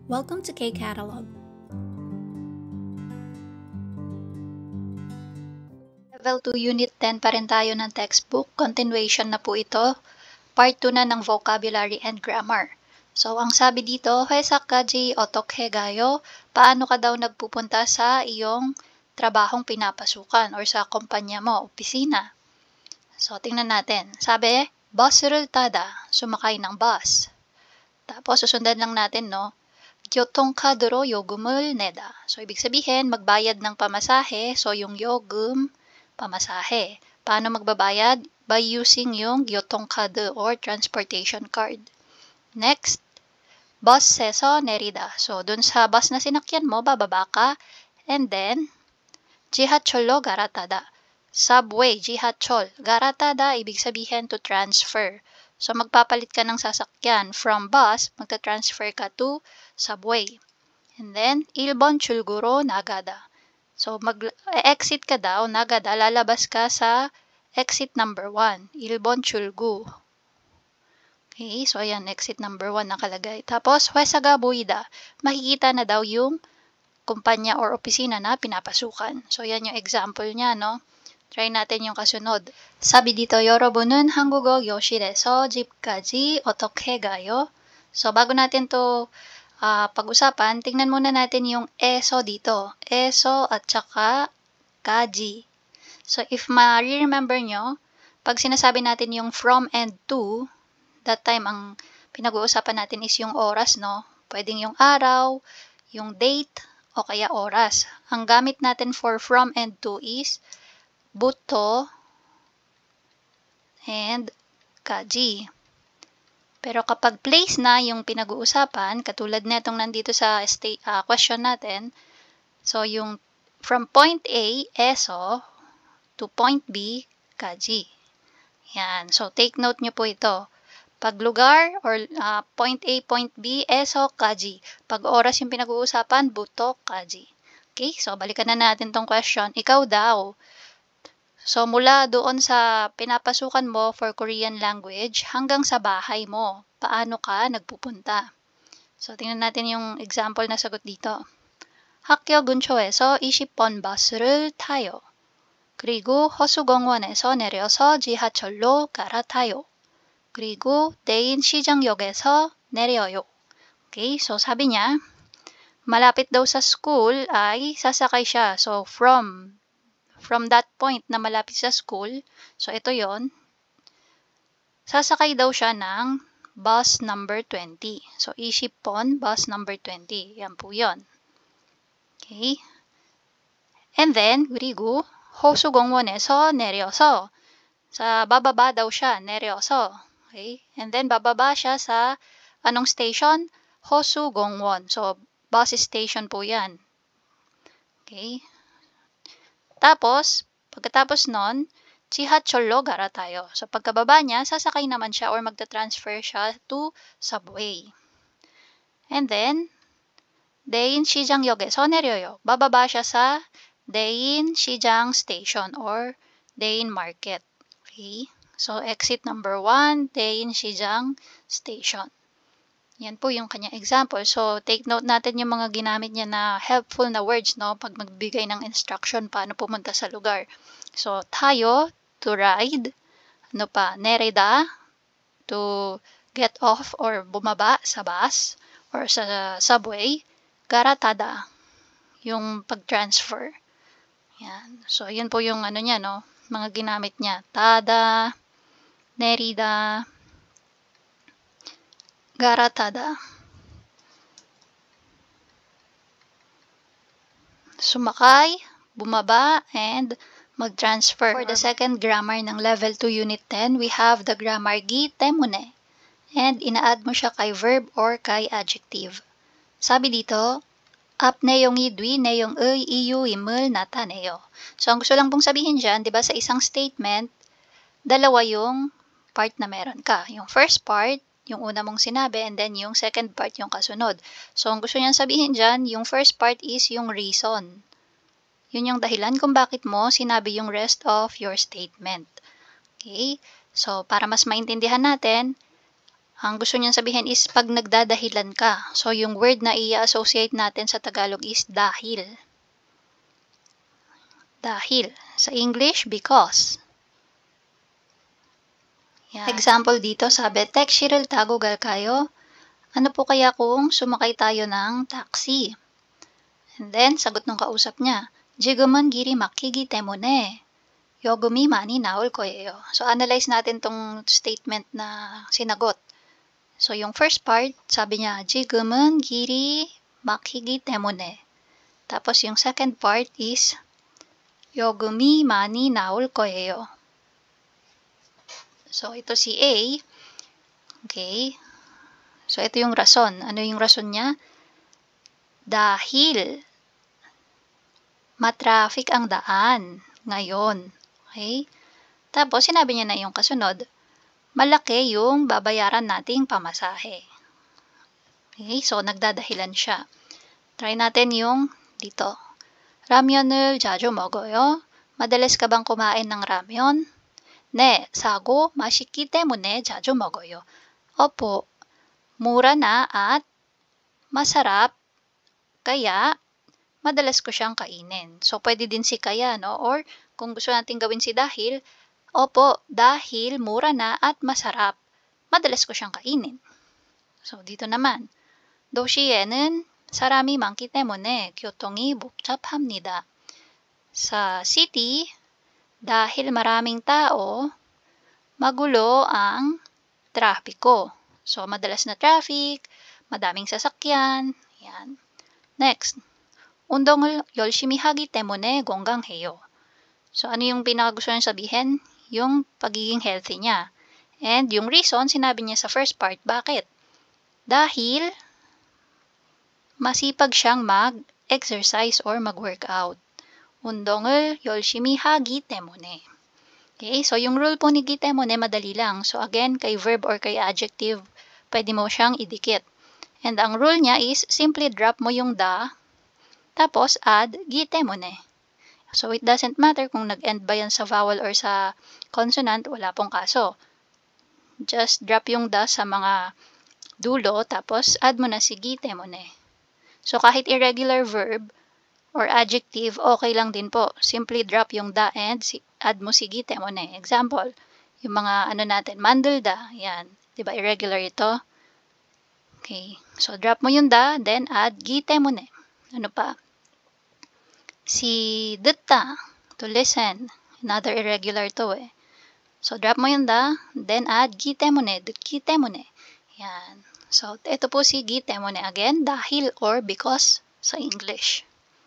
Welcome to K-Catalog. Level 2 Unit 10 pa rin tayo ng textbook. Continuation na po ito. Part 2 na ng vocabulary and grammar. So, ang sabi dito, Haesakaji otokhegayo, paano ka daw nagpupunta sa iyong trabahong pinapasukan or sa kumpanya mo, opisina? So, tingnan natin. Sabi, bus를 tada, sumakay ng bus. Tapos, susundan lang natin, no? 교통카드로 요금을 내다. So, ibig sabihin, magbayad ng pamasahe. So, yung 요금, pamasahe. Paano magbabayad? By using yung 교통카드 or transportation card. Next, bus에서 내리다. So, dun sa bus na sinakyan mo, bababa ka. And then, 지하철로 갈아타다. Subway, 지하철. 갈아타다, ibig sabihin to transfer. So, magpapalit ka ng sasakyan. From bus, magta-transfer ka to subway. And then, 1번 출구로 나가다. So, mag-exit ka daw, nagada, lalabas ka sa exit number 1, 1번 출구. Okay, so ayan, exit number 1 nakalagay. Tapos, 회사가 보이다, makikita na daw yung kumpanya or opisina na pinapasukan. So, yan yung example niya, no? Try natin yung kasunod. Sabi dito, 여러분은 한국어 교실에서 집까지 어떻게 가요? So, bago natin to pag-usapan, tingnan muna natin yung eso dito. Eso at saka kaji. So, if ma-remember nyo, pag sinasabi natin yung from and to, that time ang pinag-uusapan natin is yung oras, no? Pwedeng yung araw, yung date, o kaya oras. Ang gamit natin for from and to is buto and kaji. Pero kapag place na yung pinag-uusapan, katulad na itong nandito sa question natin, so yung from point A, eso, to point B, kaji. Yan. So, take note nyo po ito. Pag lugar or point A, point B, eso, kaji. Pag oras yung pinag-uusapan, buto, kaji. Okay? So, balikan na natin tong question. Ikaw daw. So, mula doon sa pinapasukan mo for Korean language hanggang sa bahay mo, paano ka nagpupunta? So, tingnan natin yung example na sagot dito. 학교 근처에서 20번 버스를 타요. 그리고 호수공원에서 내려서 지하철로 갈아타요. 그리고 대인 시장역에서 내려요. Okay, so sabi niya, malapit daw sa school ay sasakay siya. So, from that point na malapit sa school, so ito yon, sasakay daw siya ng bus number 20. So, 20번 bus number 20. Yan po yon. Okay. And then, 그리고 호수공원에서 내려서, sa bababa daw siya, 내려서. Okay. And then, bababa siya sa anong station? 호수공원. So, bus station po yan. Okay. Tapos, pagkatapos nun, 지하철로 갈아타요. So, pagkababa niya, sasakay naman siya or magta-transfer siya to subway. And then, 대인시장역에서 내려요. Bababa siya sa 대인시장 station or 대인 market. Okay? So, exit number 1, 대인시장 station. Yan po yung kanyang example. So, take note natin yung mga ginamit niya na helpful na words, no? Pag magbigay ng instruction, paano pumunta sa lugar. So, tayo, to ride. Ano pa? Nereda, to get off or bumaba sa bus or sa subway. Garatada, yung pag-transfer. Yan. So, yun po yung ano niya, no? Mga ginamit niya. Tada, nerida, garatada. Sumakay, bumaba, and mag-transfer. For the second grammar ng level 2 unit 10, we have the grammar gi temune. And ina-add mo siya kay verb or kay adjective. Sabi dito, apne용이 dwi neyong iyu imul nataneo. So, ang gusto lang pong sabihin dyan, di ba sa isang statement, dalawa yung part na meron ka. Yung first part, yung una mong sinabi, and then yung second part, yung kasunod. So, ang gusto niyang sabihin dyan, yung first part is yung reason. Yun yung dahilan kung bakit mo sinabi yung rest of your statement. Okay? So, para mas maintindihan natin, Ang gusto niyang sabihin is pag nagdadahilan ka. So, yung word na i-associate natin sa Tagalog is dahil. Dahil. Sa English, because. Yan. Example dito, sabi, 택시를 타고 갈까요? Ano po kaya kung sumakay tayo ng taxi? And then, sagot ng kausap niya, 지금은 길이 막히기 때문에 요금이 많이 나올 거예요. So, analyze natin tong statement na sinagot. So, yung first part, sabi niya, 지금은 길이 막히기 때문에. Tapos, yung second part is, 요금이 많이 나올 거예요. So, ito si A. Okay. So, ito yung rason. Ano yung rason niya? Dahil matraffic ang daan ngayon. Okay? Tapos, sinabi niya na yung kasunod, malaki yung babayaran nating pamasahe. Okay? So, nagdadahilan siya. Try natin yung dito. 라면을 자주 먹어요. Madalas ka bang kumain ng ramen? 네, 싸고 맛있기 때문에 자주 먹어요. Opo, mura na at masarap, kaya madalas ko siyang kainin. So, pwede din si kaya, no? Or, kung gusto natin gawin si dahil, opo, dahil mura na at masarap, madalas ko siyang kainin. So, dito naman, 도시에는 사람이 많기 때문에 교통이 복잡합니다. Sa city, dahil maraming tao, magulo ang trapiko. So, madalas na traffic, madaming sasakyan. Yan. Next, 운동을 열심히 하기 때문에 건강해요. So, ano yung pinakagusto niya sabihin? Yung pagiging healthy niya. And yung reason, sinabi niya sa first part, bakit? Dahil masipag siyang mag-exercise or mag-workout. 운동을 열심히 하기 때문에. Okay, so yung rule po ni 기 때문에 madali lang. So again, kay verb or kay adjective, pwede mo siyang idikit. And ang rule niya is simply drop mo yung the, tapos add 기 때문에. So it doesn't matter kung nag-end ba yan sa vowel or sa consonant, wala pong kaso. Just drop yung the sa mga dulo, tapos add mo na si 기 때문에. So kahit irregular verb or adjective, okay lang din po. Simply drop yung the and add mo si 기 때문에. Example, yung mga ano natin, 만들다, yan. Diba, irregular ito? Okay. So, drop mo yung the, then add 기 때문에. Ano pa? Si 듣다, to listen. Another irregular to eh. So, drop mo yung the, then add 기 때문에, 듣기 때문에. Yan. So, ito po si 기 때문에. Again, dahil or because sa English.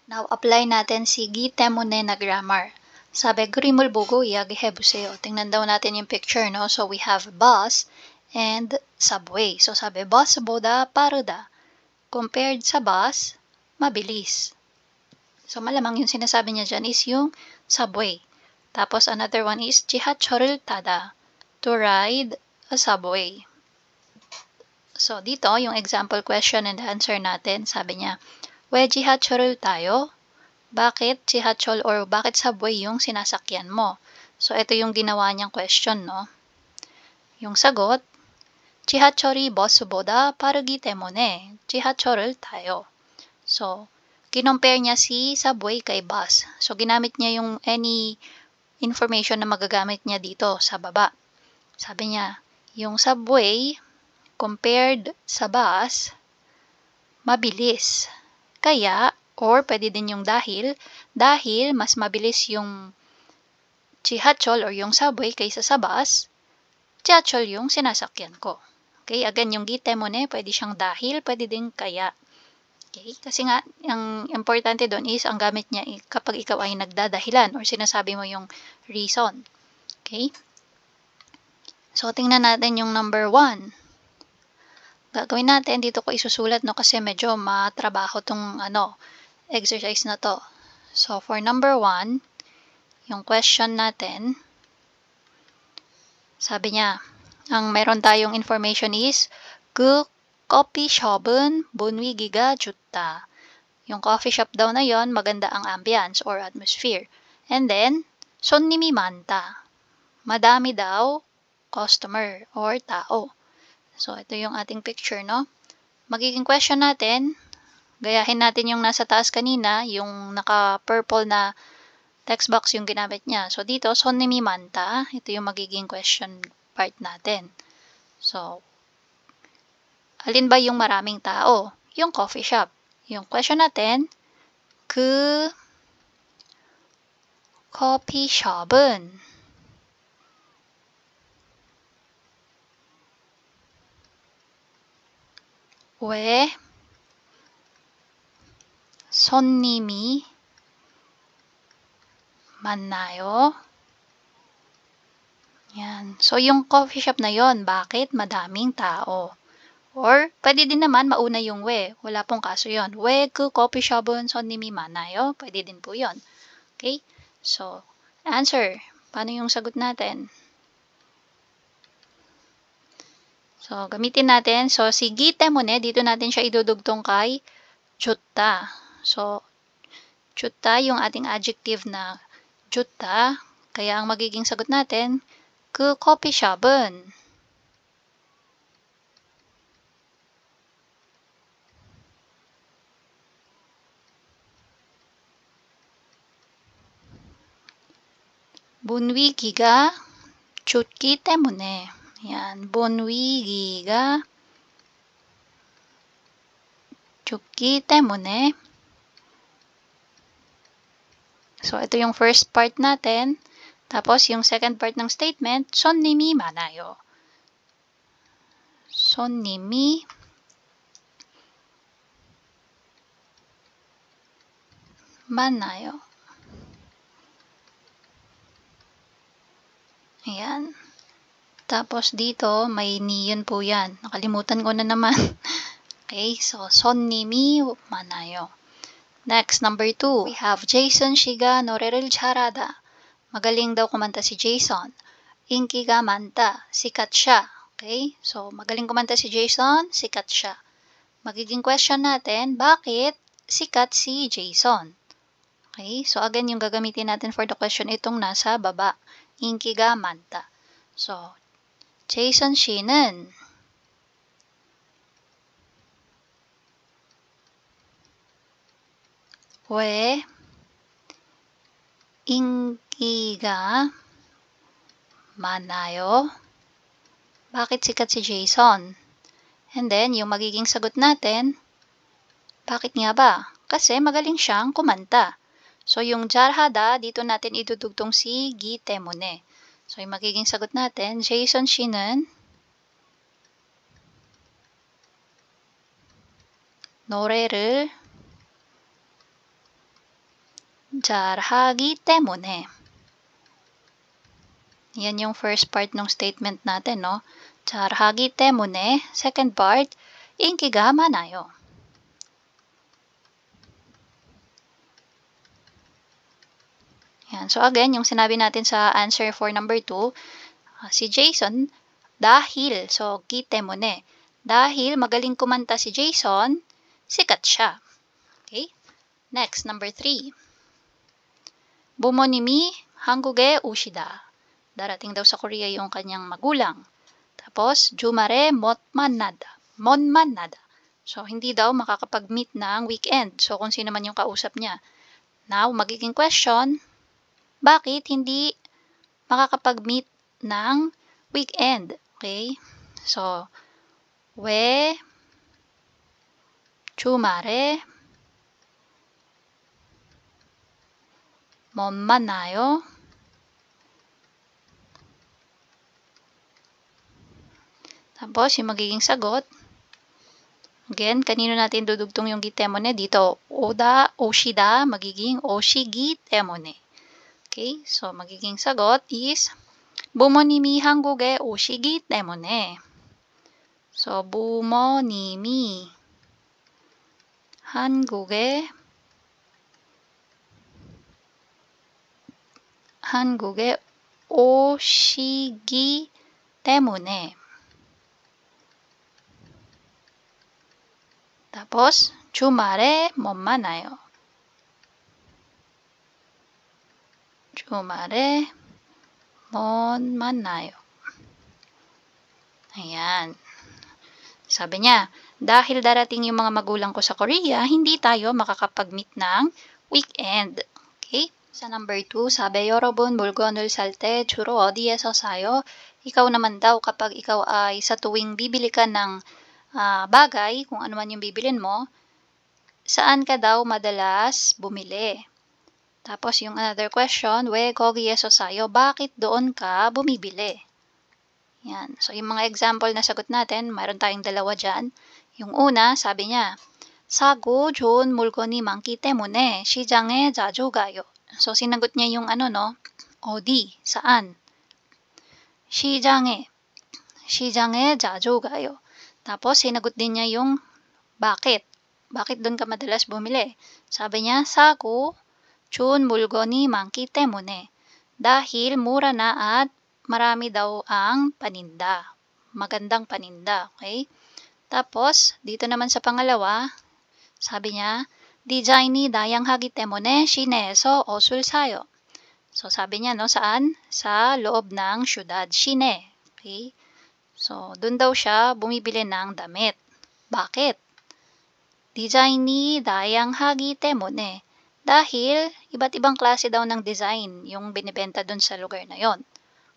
Now, apply natin si 기 때문에 na grammar. 사배 그림을 보고 이야기해보세요. tingnan daw natin yung picture, no? So, we have bus and subway. So, sabi, bus보다 빠르다. Compared sa bus, mabilis. So, malamang yung sinasabi niya dyan is yung subway. Tapos, another one is 지하철을 타다. To ride a subway. So, dito, yung example question and answer natin, sabi niya, 왜 지하철을 타요? Bakit 지하철 or bakit subway yung sinasakyan mo? So, ito yung ginawa niyang question, no? Yung sagot, 지하철이 버스보다 빠르기 때문에 지하철을 타요. So, kinompare niya si subway kay bus. So, ginamit niya yung any information na magagamit niya dito sa baba. Sabi niya, yung subway compared sa bus, mabilis. Kaya, or pwede din yung dahil mas mabilis yung 지하철 or yung subway kaysa sa bus, 지하철 yung sinasakyan ko. Okay, again, yung 기 때문에, pwede siyang dahil, pwede din kaya. Okay, kasi nga, ang importante doon is, ang gamit niya kapag ikaw ay nagdadahilan or sinasabi mo yung reason. Okay? So, tingnan natin yung number 1. Gagawin natin, dito ko isusulat, no, kasi medyo matrabaho tong exercise na to. So, for number 1, yung question natin, sabi niya, ang meron tayong information is, 그 커피숍은 분위기가 좋다. Yung coffee shop daw na yon, maganda ang ambience or atmosphere. And then, 손님이 많다. Madami daw customer or tao. So, ito yung ating picture, no? Magiging question natin, gayahin natin yung nasa taas kanina, yung naka-purple na text box yung ginamit niya. So, dito, sonimi manta. Ito yung magiging question part natin. So, alin ba yung maraming tao? Yung coffee shop. Yung question natin, 그 커피숍은 왜 손님이 많나요? Yan. So, yung coffee shop na yon, bakit madaming tao? Or, pwede din naman mauna yung we. Wala pong kaso yon. 왜 그 커피숍은 손님이 많아요? Pwede din po yon. Okay? So, answer. Paano yung sagot natin? So, gamitin natin. So, si gi temune, dito natin siya idudugtong kay 좋다. So, 좋다 yung ating adjective na 좋다. Kaya ang magiging sagot natin, 그 커피숍은 분위기가 좋기 때문에. Yan, 분위기가 좋기 때문에. So, ito yung first part natin. Tapos, yung second part ng statement, 손님이 많아요. 손님이 많아요. Ayan. Tapos dito, may niyon po yan. Nakalimutan ko na naman. Okay, so 손님이 많아요. Next, number 2. We have Jason 씨가 노래를 잘하다. Magaling daw kumanta si Jason. 인기가 많다. Sikat siya. Okay, so magaling kumanta si Jason, sikat siya. Magiging question natin, bakit sikat si Jason? Okay, so again, yung gagamitin natin for the question, itong nasa baba. 인기가 많다. So, 제이슨 씨는 왜 인기가 많아요? Bakit sikat si Jason? And then, yung magiging sagot natin, bakit nga ba? Kasi magaling siyang kumanta. So, yung 잘하다, dito natin idudugtong si 기 때문에. So, yung magiging sagot natin, Jason 씨는 노래를 잘하기 때문에. Yan yung first part ng statement natin, no? 잘하기 때문에. Second part, 인기가 많아요. Yan. So again, yung sinabi natin sa answer for number 2, si Jason, dahil, so 기 때문에, dahil magaling kumanta si Jason, sikat siya. Okay? Next, number 3. 부모님이 한국에 오시다. Darating daw sa Korea yung kanyang magulang. Tapos, 주말에 못 만나다. 못 만나다. So, hindi daw makakapag-meet ng weekend. So, kung sino man yung kausap niya. Now, magiging question, bakit hindi makakapag-meet ng weekend? Okay? So, 왜 주말에 못 만나요? Tapos, yung magiging sagot, again, kanino natin dudugtong yung gi temone? Dito, oda, oshida, magiging oshigi temone. Okay, so magiging sagot is, 부모님이 한국에 오시기 때문에. So, 부모님이 한국에 오시기 때문에. Tapos, 주말에 못 만나요. 주말에 못 만나요. Ayan. Sabi niya, dahil darating yung mga magulang ko sa Korea, hindi tayo makakapag-meet ng weekend. Okay? Sa number 2, sabi, 여러분 물건을 살 때 주로 어디에서 사요? Ikaw naman daw kapag ikaw ay sa tuwing bibili ka ng bagay, kung ano man yung bibilin mo, saan ka daw madalas bumili? Tapos yung another question, 왜 거기에서 사요? Bakit doon ka bumibili? Yan. So, yung mga example na sagot natin, mayroon tayong dalawa dyan. Yung una, sabi niya, 사고 좋은 물건이 많기 때문에 시장에 자주 가요. So, sinagot niya yung 어디, saan? 시장에 자주 가요. Tapos, sinagot din niya yung bakit. Bakit doon ka madalas bumili? Sabi niya, 사고 좋은 물건이 많기 때문에. Dahil mura na at marami daw ang paninda. Magandang paninda. Okay? Tapos, dito naman sa pangalawa, sabi niya, 디자인이 다양하기 때문에 시내에서 옷을 사요. So, sabi niya, saan? Sa loob ng syudad. 시내. Okay? So, dun daw siya bumibili ng damit. Bakit? 디자인이 다양하기 때문에. Dahil, iba't ibang klase daw ng design yung binibenta dun sa lugar na yon.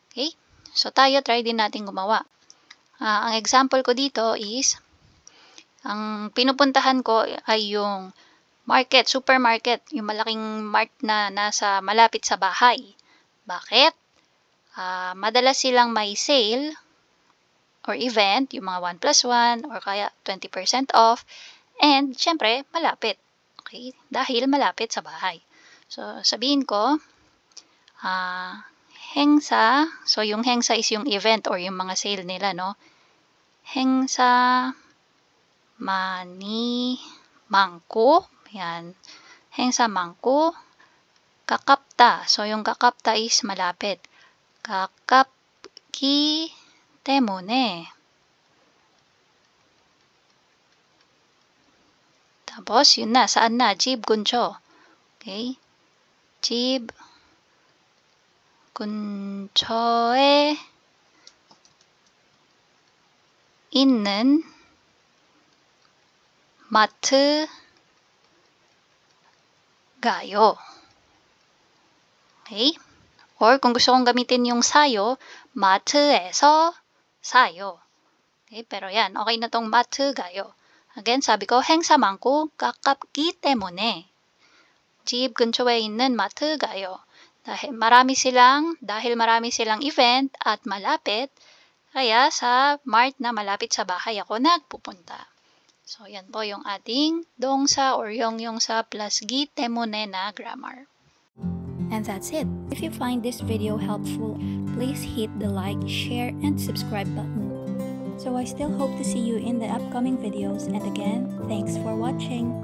Okay? So, tayo try din natin gumawa. Ang example ko dito is, ang pinupuntahan ko ay yung market, supermarket, yung malaking mart na nasa malapit sa bahay. Bakit? Madalas silang may sale or event, yung mga 1+1 or kaya 20% off, and syempre, malapit. Okay? Dahil malapit sa bahay. So, sabihin ko, 행사, so yung 행사 is yung event or yung mga sale nila, 행사 많이 많고, yan. 행사 많고, 가깝다. So yung 가깝다 is malapit. 가깝기 때문에. Tapos, yun na. Saan na? 집 근처. Okay? 집 근처에 있는 마트 가요. Okay? Or kung gusto kong gamitin yung sayo, 마트에서 사요. Okay? Pero yan, okay na tong 마트 가요. Again, sabi ko, 행사 많고 가깝기 때문에 집 근처에 있는 마트 가요. Dahil marami silang event at malapit, kaya sa mart na malapit sa bahay ako nagpupunta. So, yan po yung ating 동사 or yung sa plus gi 때문에 na grammar. And that's it. If you find this video helpful, please hit the like, share, and subscribe button. So I still hope to see you in the upcoming videos, and again, thanks for watching.